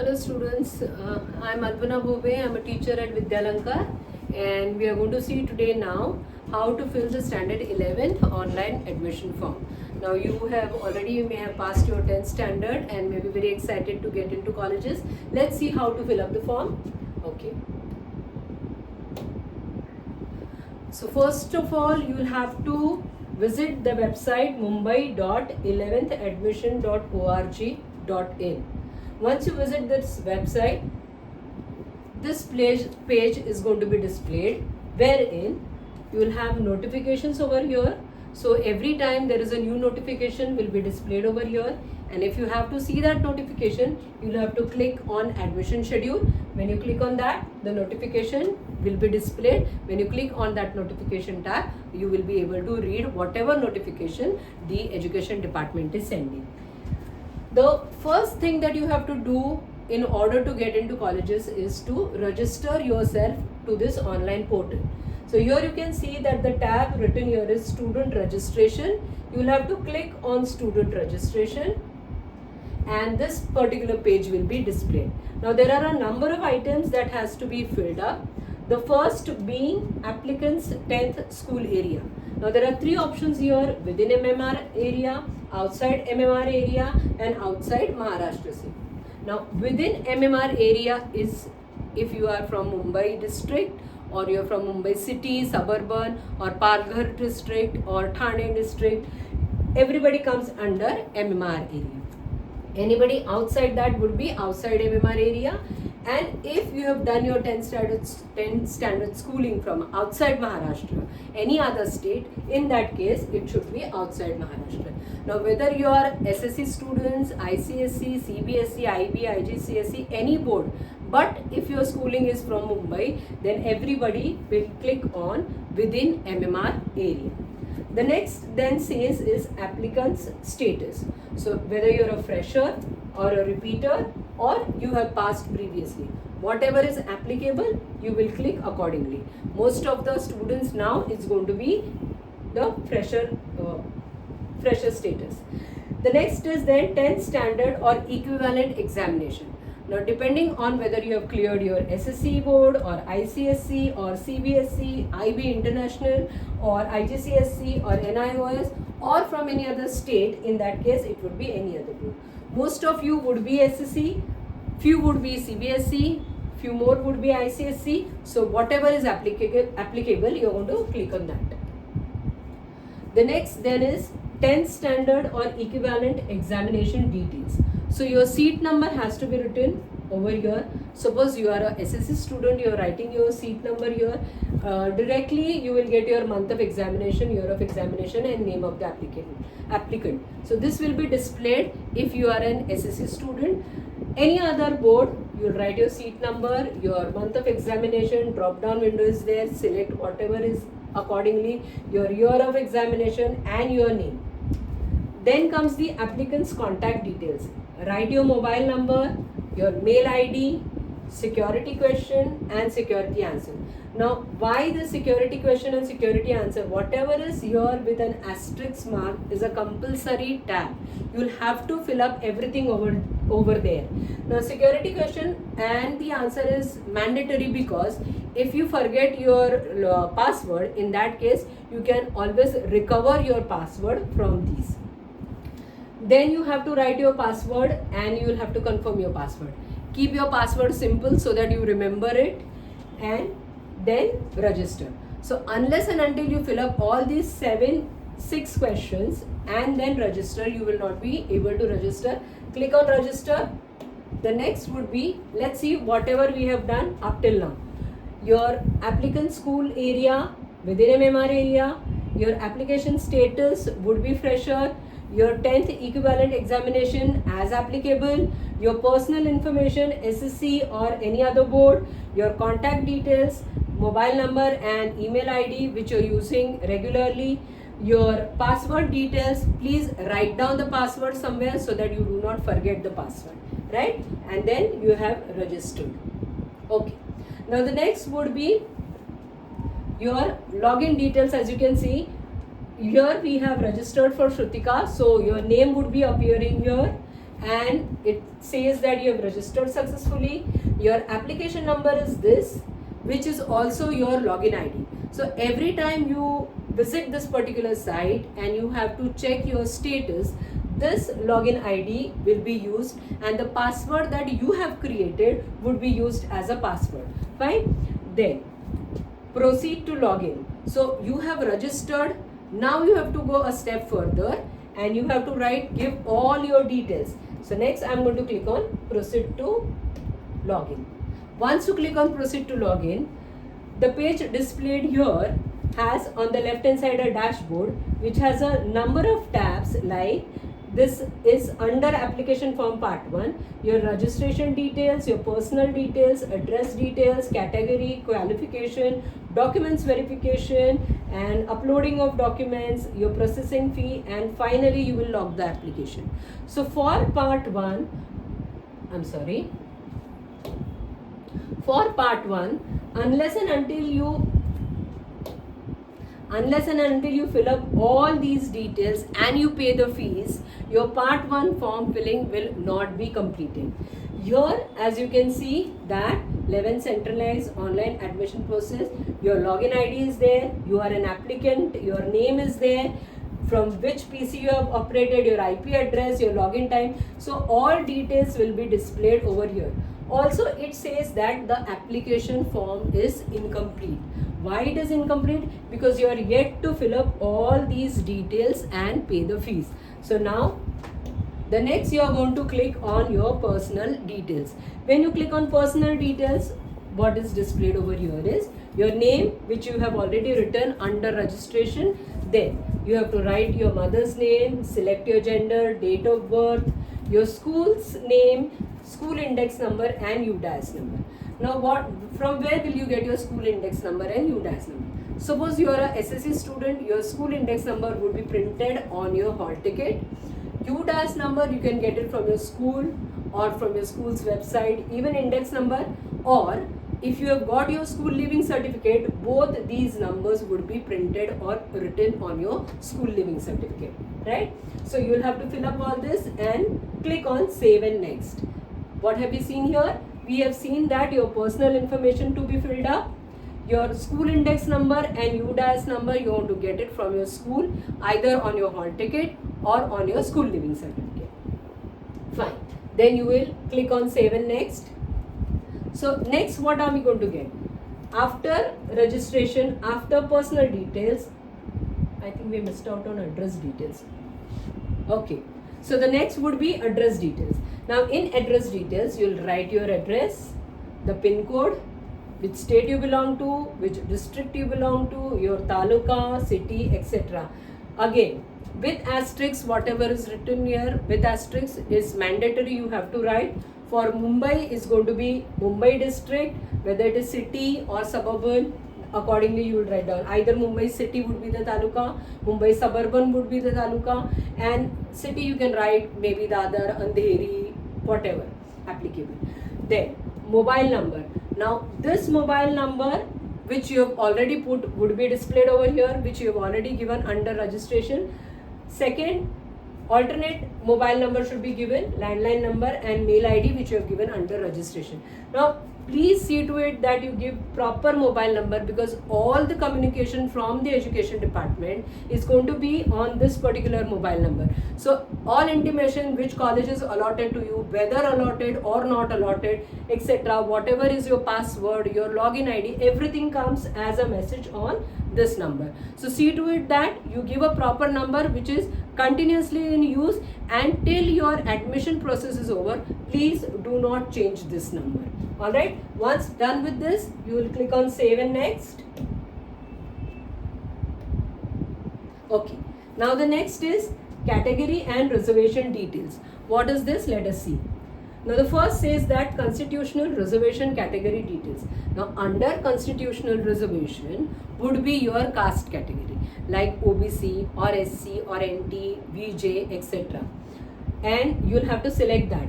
Hello students, I'm Alpana Bhove. I'm a teacher at Vidyalankar and we are going to see today now how to fill the standard 11th online admission form. Now you may have passed your 10th standard and may be very excited to get into colleges. Let's see how to fill up the form. Okay. So first of all, you will have to visit the website mumbai.11thadmission.org.in. Once you visit this website, this page is going to be displayed, wherein you will have notifications over here. So every time there is a new notification will be displayed over here, and if you have to see that notification, you will have to click on admission schedule. When you click on that, the notification will be displayed. When you click on that notification tab, you will be able to read whatever notification the education department is sending. The first thing that you have to do in order to get into colleges is to register yourself to this online portal. So here you can see that the tab written here is student registration. You will have to click on student registration and this particular page will be displayed. Now there are a number of items that has to be filled up. The first being applicants 10th school area. Now there are three options here: within MMR area, outside MMR area and outside Maharashtra city. Now within MMR area is if you are from Mumbai district or you are from Mumbai city, suburban or Palghar district or Thane district, everybody comes under MMR area. Anybody outside that would be outside MMR area. And if you have done your 10th standard schooling from outside Maharashtra, any other state, in that case it should be outside Maharashtra. Now whether you are SSC students, ICSC, CBSC, IB, IGCSE, any board, but if your schooling is from Mumbai, then everybody will click on within MMR area. The next then says is applicant's status. So whether you're a fresher or a repeater or you have passed previously, whatever is applicable, you will click accordingly. Most of the students now is going to be the fresher status. The next is then 10th standard or equivalent examination. Now depending on whether you have cleared your SSC board or ICSC or CBSC, IB International or IGCSE or NIOS or from any other state, in that case it would be any other board. Most of you would be SSC, few would be CBSC, few more would be ICSC. So whatever is applicable, you are going to click on that. The next then is 10th standard or equivalent examination details. So your seat number has to be written over here. Suppose you are a SSC student, you are writing your seat number here. Directly you will get your month of examination, year of examination and name of the applicant. So this will be displayed if you are an SSC student. Any other board, you will write your seat number, your month of examination, drop down window is there, select whatever is accordingly, your year of examination and your name. Then comes the applicant's contact details. Write your mobile number, your mail ID, security question and security answer. Now why the security question and security answer? Whatever is here with an asterisk mark is a compulsory tab. You will have to fill up everything over there. Now security question and the answer is mandatory because if you forget your password, in that case you can always recover your password from these. Then you have to write your password and you will have to confirm your password. Keep your password simple so that you remember it and then register. So unless and until you fill up all these 6 questions and then register, you will not be able to register. Click on register. The next would be, let's see whatever we have done up till now. Your applicant school area within MMR area, your application status would be fresher, your 10th equivalent examination as applicable, your personal information, SSC or any other board, your contact details, mobile number and email ID which you're using regularly, your password details. Please write down the password somewhere so that you do not forget the password, right? And then you have registered. Okay. Now the next would be your login details. As you can see, here we have registered for Shrutika, so your name would be appearing here and it says that you have registered successfully. Your application number is this, which is also your login ID. So every time you visit this particular site and you have to check your status, this login ID will be used, and the password that you have created would be used as a password. Fine. Then proceed to login. So you have registered. Now you have to go a step further and you have to give all your details. So next I am going to click on proceed to login. Once you click on proceed to login, the page displayed here has on the left hand side a dashboard which has a number of tabs. Like this is under application form part 1, your registration details, your personal details, address details, category, qualification, documents verification, and uploading of documents, your processing fee, and finally you will log the application. So for part 1, unless and until you fill up all these details and you pay the fees, your part 1 form filling will not be completed. Here, as you can see, that 11 centralized online admission process, your login ID is there, you are an applicant, your name is there, from which PC you have operated, your IP address, your login time. So all details will be displayed over here. Also, it says that the application form is incomplete. Why it is incomplete? Because you are yet to fill up all these details and pay the fees. So now, the next you are going to click on your personal details. When you click on personal details, what is displayed over here is your name, which you have already written under registration. Then you have to write your mother's name, select your gender, date of birth, your school's name, school index number, and UDAS number. Now from where will you get your school index number and UDAS number? Suppose you are a SSC student, your school index number would be printed on your hall ticket. UDAS number, you can get it from your school or from your school's website, even index number, or if you have got your school leaving certificate, both these numbers would be printed or written on your school leaving certificate, right? So you will have to fill up all this and click on save and next. What have we seen here? We have seen that your personal information to be filled up, your school index number and UDAS number, you want to get it from your school, either on your hall ticket or on your school leaving certificate. Fine. Then you will click on save and next. So next, what are we going to get? After registration, after personal details, I think we missed out on address details. Okay. So the next would be address details. Now in address details, you will write your address, the pin code, which state you belong to, which district you belong to, your taluka, city, etc. Again, with asterisk, whatever is written here, with asterisk is mandatory, you have to write. For Mumbai is going to be Mumbai district, whether it is city or suburban, accordingly you will write down. Either Mumbai city would be the taluka, Mumbai suburban would be the taluka, and city you can write maybe Dadar, Andheri, whatever applicable. Then mobile number. Now this mobile number which you have already put would be displayed over here, which you have already given under registration. Second, alternate mobile number should be given, landline number and mail ID which you have given under registration. Now please see to it that you give proper mobile number, because all the communication from the education department is going to be on this particular mobile number. So all intimation which college is allotted to you, whether allotted or not allotted, etc., whatever is your password, your login ID, everything comes as a message on this number. So see to it that you give a proper number which is continuously in use, and till your admission process is over, please do not change this number. Alright, once done with this, you will click on save and next. Okay, now the next is category and reservation details. What is this? Let us see. Now the first says that constitutional reservation category details. Now under constitutional reservation would be your caste category like OBC or SC or NT, VJ, etc. And you will have to select that.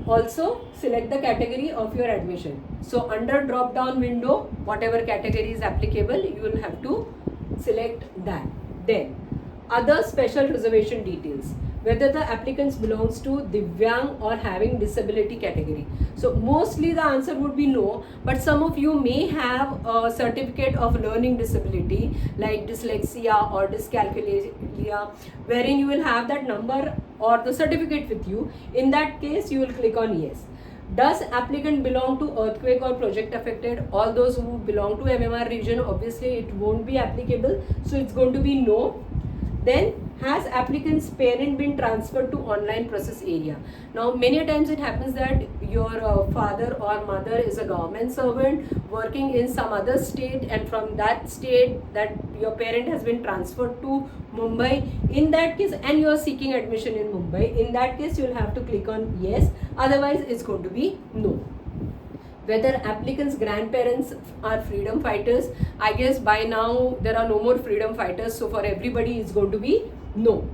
Also select the category of your admission. So under drop down window, whatever category is applicable, you will have to select that. Then other special reservation details. whether the applicants belongs to Divyang or having disability category. So mostly the answer would be no, but some of you may have a certificate of learning disability like dyslexia or dyscalculia, wherein you will have that number or the certificate with you. In that case, you will click on yes. Does applicant belong to earthquake or project affected? All those who belong to MMR region, obviously it won't be applicable, so it's going to be no. Then, has applicant's parent been transferred to online process area? Now many a times it happens that your father or mother is a government servant working in some other state, and from that state that your parent has been transferred to Mumbai. In that case, and you are seeking admission in Mumbai, in that case you will have to click on yes, otherwise it's going to be no. Whether applicants' grandparents are freedom fighters, I guess by now there are no more freedom fighters, so for everybody it's going to be no.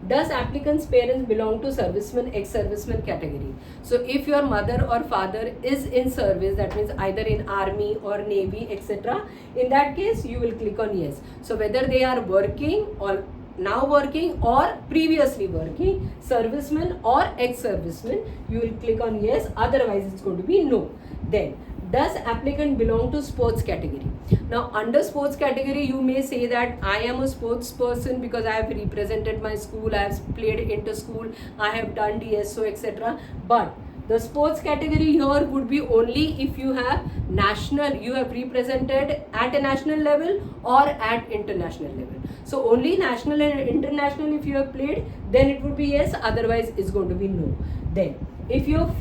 Does applicants' parents belong to serviceman, ex-serviceman category? So if your mother or father is in service, that means either in army or navy, etc., in that case you will click on yes. So whether they are working or now working or previously working, serviceman or ex-serviceman, you will click on yes, otherwise it's going to be no. Then, does applicant belong to sports category? Now under sports category you may say that I am a sports person because I have represented my school, I have played inter school, I have done DSO, etc. But the sports category here would be only if you have national, you have represented at a national level or at international level. So only national and international if you have played, then it would be yes, otherwise it's going to be no. Then if you're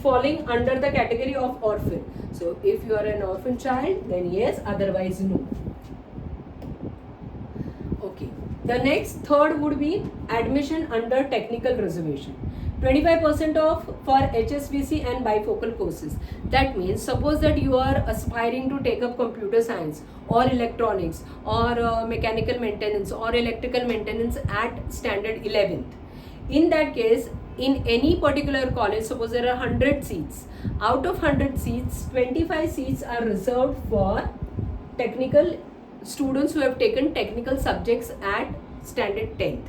falling under the category of orphan, so if you are an orphan child, then yes, otherwise no. Okay, the next third would be admission under technical reservation. 25% off for HSBC and bifocal courses. That means suppose that you are aspiring to take up computer science or electronics or mechanical maintenance or electrical maintenance at standard 11th. In that case, in any particular college, suppose there are 100 seats. Out of 100 seats, 25 seats are reserved for technical students who have taken technical subjects at standard 10th.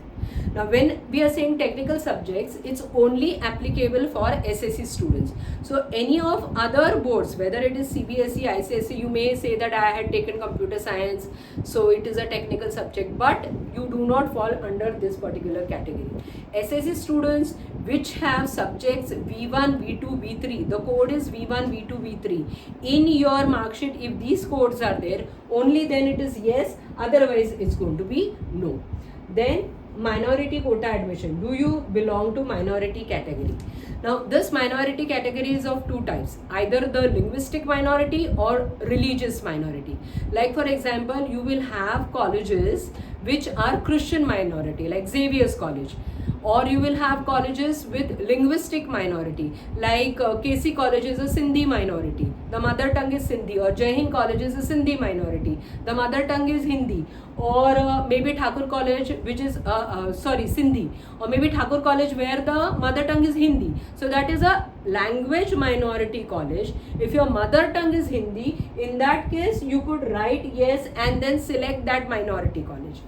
Now when we are saying technical subjects, it's only applicable for SSC students. So any of other boards, whether it is CBSE, ICSE, you may say that I had taken computer science, so it is a technical subject, but you do not fall under this particular category. SSC students which have subjects V1, V2, V3, the code is V1, V2, V3. In your mark sheet, if these codes are there, only then it is yes, otherwise it's going to be no. Then minority quota admission. Do you belong to minority category? Now this minority category is of two types, either the linguistic minority or religious minority. Like for example, you will have colleges which are Christian minority like Xavier's College, or you will have colleges with linguistic minority like KC College is a Sindhi minority, the mother tongue is Sindhi, or Jai Hind College is a Sindhi minority, the mother tongue is Hindi, or maybe Thakur College which is Sindhi, or maybe Thakur College where the mother tongue is Hindi. So that is a language minority college. If your mother tongue is Hindi, in that case you could write yes and then select that minority college.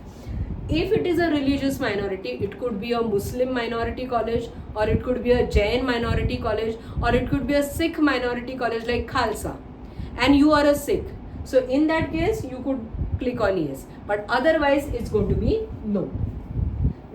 If it is a religious minority, it could be a Muslim minority college, or it could be a Jain minority college, or it could be a Sikh minority college like Khalsa, and you are a Sikh. So in that case, you could click on yes, but otherwise it's going to be no.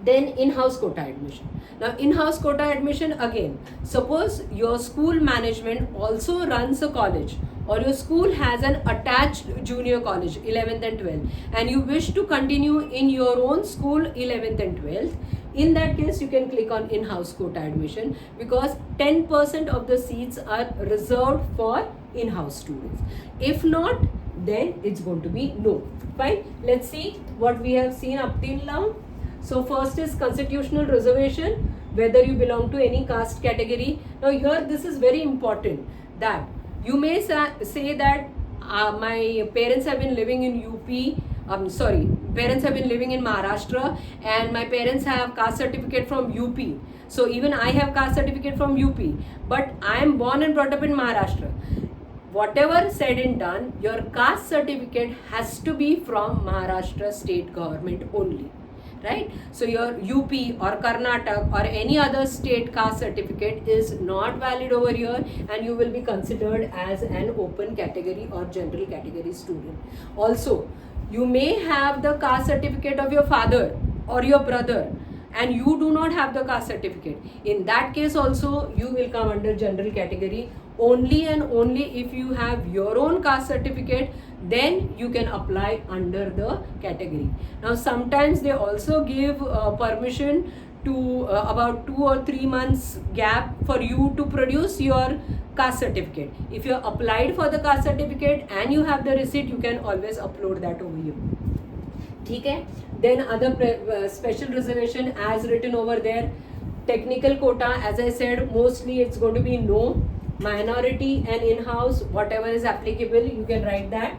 Then in-house quota admission. Now in-house quota admission, again, suppose your school management also runs a college, or your school has an attached junior college 11th and 12th, and you wish to continue in your own school 11th and 12th, in that case you can click on in-house quota admission, because 10% of the seats are reserved for in-house students. If not, then it's going to be no. Fine, let's see what we have seen up till now. So first is constitutional reservation, whether you belong to any caste category. Now here this is very important, that you may say that my parents have been living in parents have been living in Maharashtra, and my parents have caste certificate from UP. So even I have caste certificate from UP, but I am born and brought up in Maharashtra. Whatever said and done, your caste certificate has to be from Maharashtra state government only. right? So your UP or Karnataka or any other state caste certificate is not valid over here, and you will be considered as an open category or general category student. Also, you may have the caste certificate of your father or your brother, and you do not have the caste certificate. In that case also, you will come under general category. Only and only if you have your own caste certificate, then you can apply under the category. Now sometimes they also give permission to about 2 or 3 months gap for you to produce your caste certificate. If you applied for the caste certificate and you have the receipt, you can always upload that over here. Okay? Then other special reservation as written over there. Technical quota, as I said, mostly it's going to be no. Minority and in-house, whatever is applicable, you can write that.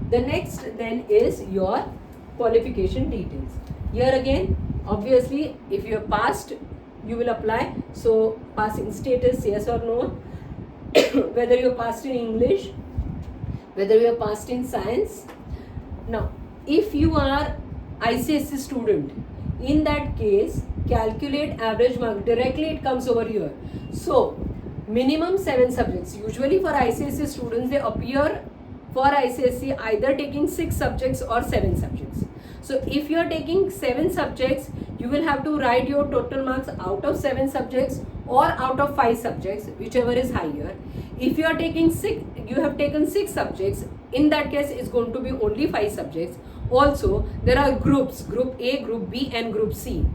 The next then is your qualification details. Here again, obviously, if you have passed, you will apply. So passing status, yes or no. Whether you passed in English, whether you have passed in science. Now, if you are ICSE student, in that case, calculate average mark. Directly it comes over here. So minimum 7 subjects. Usually for ICSE students, they appear for ICSE either taking 6 subjects or 7 subjects. So if you are taking 7 subjects, you will have to write your total marks out of 7 subjects or out of 5 subjects, whichever is higher. If you are taking 6, you have taken 6 subjects, in that case it's going to be only 5 subjects. Also, there are groups, group A, group B and group C.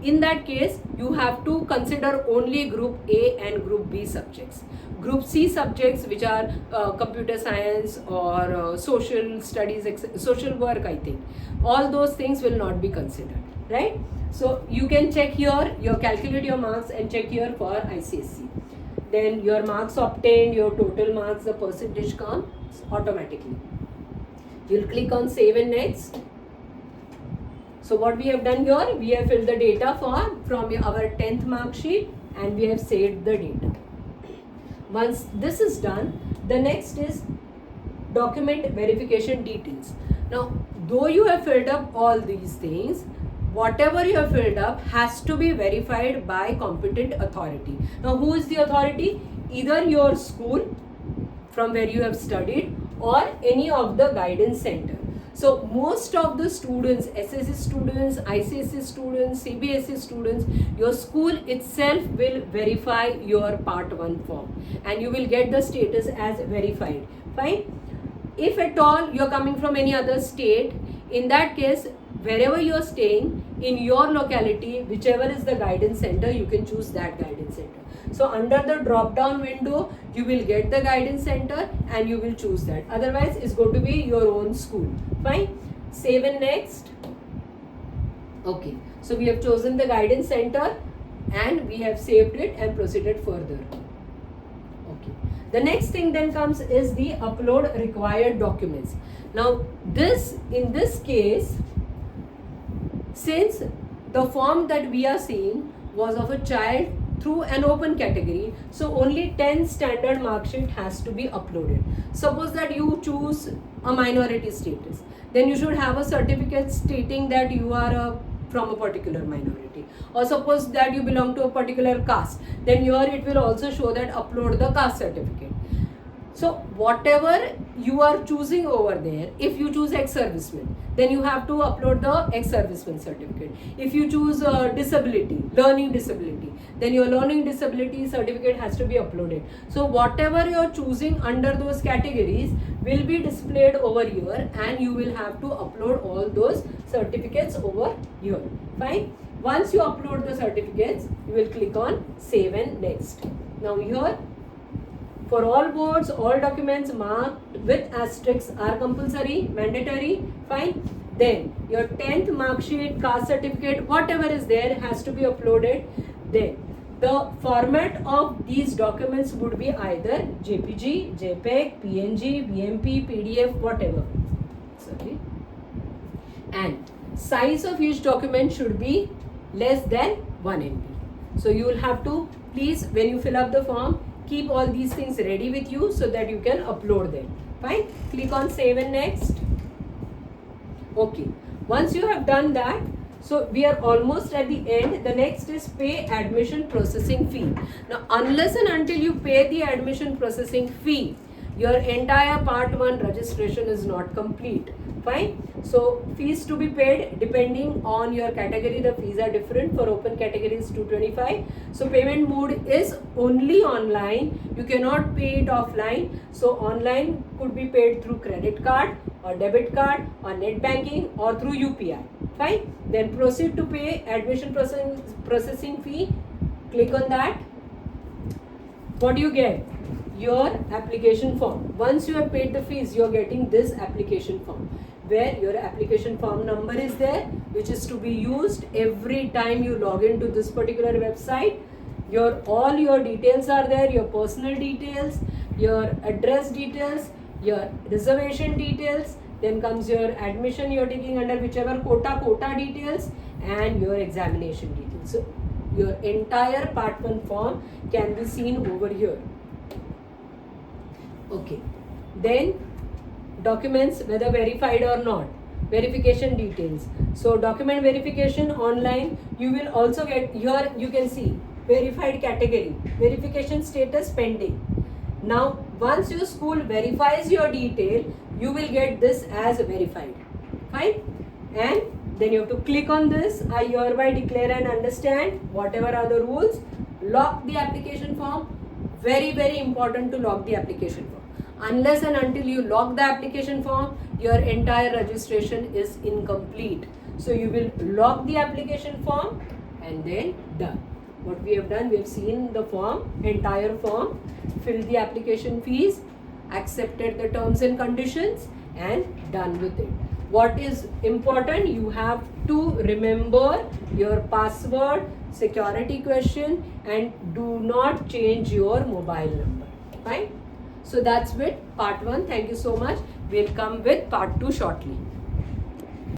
In that case, you have to consider only group A and group B subjects. Group C subjects, which are computer science or social studies, social work, I think, all those things will not be considered, right? So you can check here, you calculate your marks and check here for ICSE. Then your marks obtained, your total marks, the percentage comes automatically. You'll click on save and next. So what we have done here, we have filled the data from our 10th mark sheet and we have saved the data. Once this is done, the next is document verification details. Now, though you have filled up all these things, whatever you have filled up has to be verified by competent authority. Now, who is the authority? Either your school from where you have studied or any of the guidance center. So most of the students, SSC students, ICSE students, CBSE students, your school itself will verify your part 1 form and you will get the status as verified. Fine. If at all you are coming from any other state, in that case, wherever you are staying, in your locality, whichever is the guidance center, you can choose that guidance center. So under the drop down window, you will get the guidance center and you will choose that. Otherwise, it's going to be your own school. Fine. Save and next. Okay. So we have chosen the guidance center and we have saved it and proceeded further. Okay. The next thing then comes is the upload required documents. Now in this case, since the form that we are seeing was of a child through an open category, so only 10 standard mark sheet has to be uploaded. Suppose that you choose a minority status, then you should have a certificate stating that you are from a particular minority. Or suppose that you belong to a particular caste, then here it will also show that upload the caste certificate. So whatever you are choosing over there, if you choose ex-serviceman, then you have to upload the ex-serviceman certificate. If you choose disability, learning disability, then your learning disability certificate has to be uploaded. So whatever you are choosing under those categories will be displayed over here and you will have to upload all those certificates over here. Fine. Once you upload the certificates, you will click on save and next. Now here, for all boards, all documents marked with asterisks are compulsory, mandatory. Fine. Then your 10th mark sheet, caste certificate, whatever is there has to be uploaded. Then the format of these documents would be either JPG, JPEG, PNG, BMP, PDF, whatever. Sorry. And size of each document should be less than 1 MB. So you will have to, please, when you fill up the form, keep all these things ready with you so that you can upload them. Fine. Click on save and next. Okay. Once you have done that, So we are almost at the end. The next is pay admission processing fee. Now unless and until you pay the admission processing fee, your entire part 1 registration is not complete. Fine. So fees to be paid depending on your category. The fees are different. For open category is 225. So payment mode is only online. You cannot pay it offline. So online could be paid through credit card or debit card or net banking or through UPI. Fine. Then proceed to pay admission processing fee. Click on that. What do you get? Your application form. Once you have paid the fees, you are getting this application form, where your application form number is there, which is to be used every time you log into this particular website. All your details are there, your personal details, your address details, your reservation details, then comes your admission you're taking under whichever quota details, and your examination details. So your entire part 1 form can be seen over here. Okay, then documents, whether verified or not, verification details. So document verification online, you will also get here, you can see verified category, verification status pending. Now once your school verifies your detail, you will get this as verified. Fine. And then you have to click on this. I hereby declare and understand whatever are the rules. Lock the application form. Very, very important to lock the application form. Unless and until you lock the application form, your entire registration is incomplete. So you will lock the application form and then done. What we have done, we have seen the form, entire form, filled the application fees, accepted the terms and conditions, and done with it. What is important, you have to remember your password, security question, and do not change your mobile number. Fine. So that's with part 1. Thank you so much. We'll come with part 2 shortly.